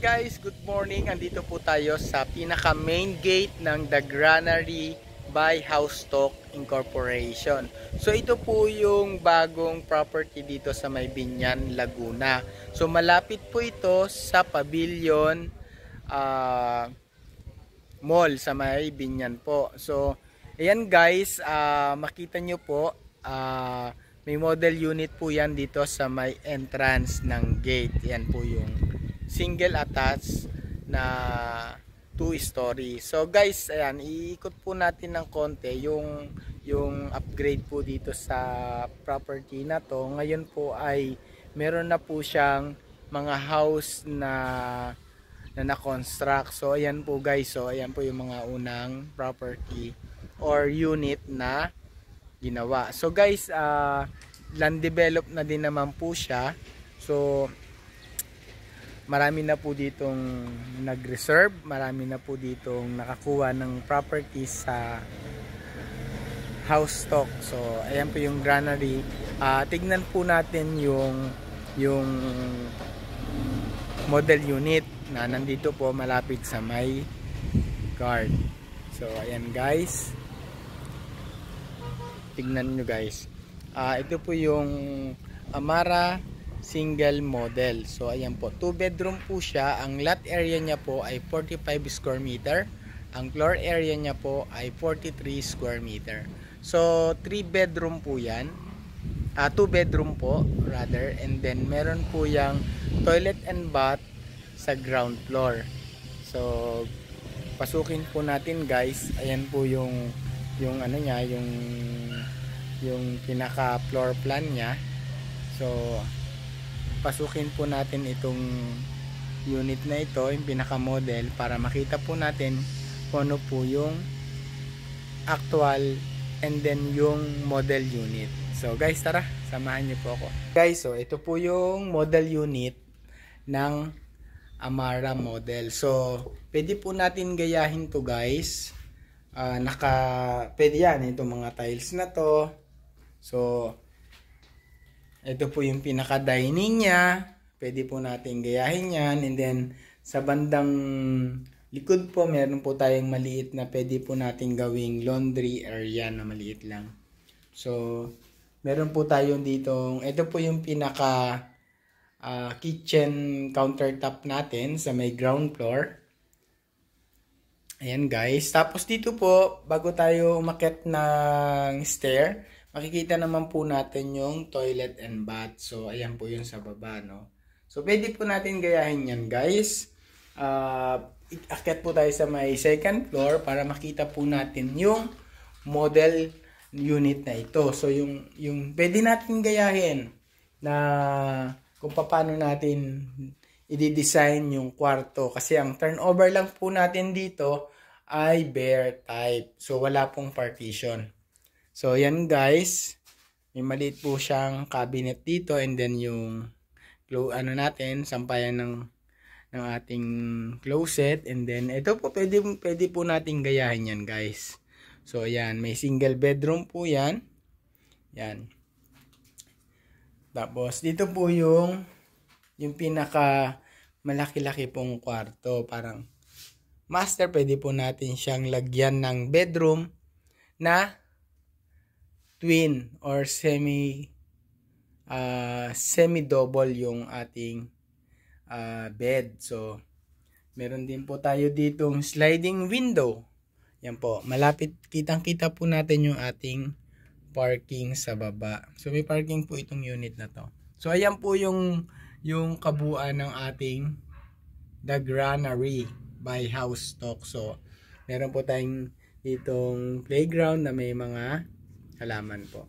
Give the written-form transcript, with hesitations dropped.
Guys, good morning. Andito po tayo sa pinaka main gate ng The Granary by Housestock Incorporation. So ito po yung bagong property dito sa May Binyan, Laguna. So malapit po ito sa Pavilion Mall sa May Binyan po. So ayan guys, makita nyo po, may model unit po yan dito sa may entrance ng gate. Yan po yung single attached na 2-story. So guys, ayan, iikot po natin ng konti yung upgrade po dito sa property na to. Ngayon po ay meron na po siyang mga house na na-construct. So ayan po guys, so ayan po yung mga unang property or unit na ginawa. So guys, land develop na din naman po siya. So marami na po ditong nag-reserve, marami na po ditong nakakuha ng property sa Housestock. So ayan po yung granary. Tignan po natin yung model unit na nandito po malapit sa may guard. So ayan guys, tignan nyo guys. Ito po yung Amara single model. So ayan po, 2 bedroom po siya. Ang lot area niya po ay 45 square meter. Ang floor area niya po ay 43 square meter. So 3 bedroom po yan. 2 bedroom po rather, and then meron po yang toilet and bath sa ground floor. So pasukin po natin guys. Ayan po yung ano niya, yung pinaka floor plan niya. So pasukin po natin itong unit na ito, yung pinaka model, para makita po natin kung ano po yung actual and then yung model unit. So guys, tara, samahan niyo po ako. Guys, so ito po yung model unit ng Amara model. So pwede po natin gayahin to guys. Pwede yan, itong mga tiles na to. So ito po yung pinaka dining niya. Pwede po natin gayahin yan. And then sa bandang likod po, meron po tayong maliit na pwede po natin gawing laundry area na maliit lang. So meron po tayong ditong, ito po yung pinaka kitchen countertop natin sa may ground floor. Ayan guys. Tapos dito po, bago tayo umakyat ng stair, makikita naman po natin yung toilet and bath. So ayan po yun sa baba, no? So pwede po natin gayahin yan guys. Akyat po tayo sa may second floor para makita po natin yung model unit na ito. So yung pwede natin gayahin na kung paano natin i-design yung kwarto, kasi ang turnover lang po natin dito ay bare type. So wala pong partition. So yan guys, may maliit po siyang cabinet dito, and then yung ano natin, sampayan ng ating closet, and then ito po pwede po nating gayahin yan guys. So yan, may single bedroom po yan. Yan. Tapos dito po yung pinaka malaki-laki pong kwarto, parang master. Pwede po natin siyang lagyan ng bedroom na twin or semi double yung ating bed. So meron din po tayo ditong sliding window. Yan po, malapit, kitang-kita po natin yung ating parking sa baba. So may parking po itong unit na to. So ayan po yung kabuuan ng ating The Granary by Housestock. So meron po tayong ditong playground na may mga halaman po.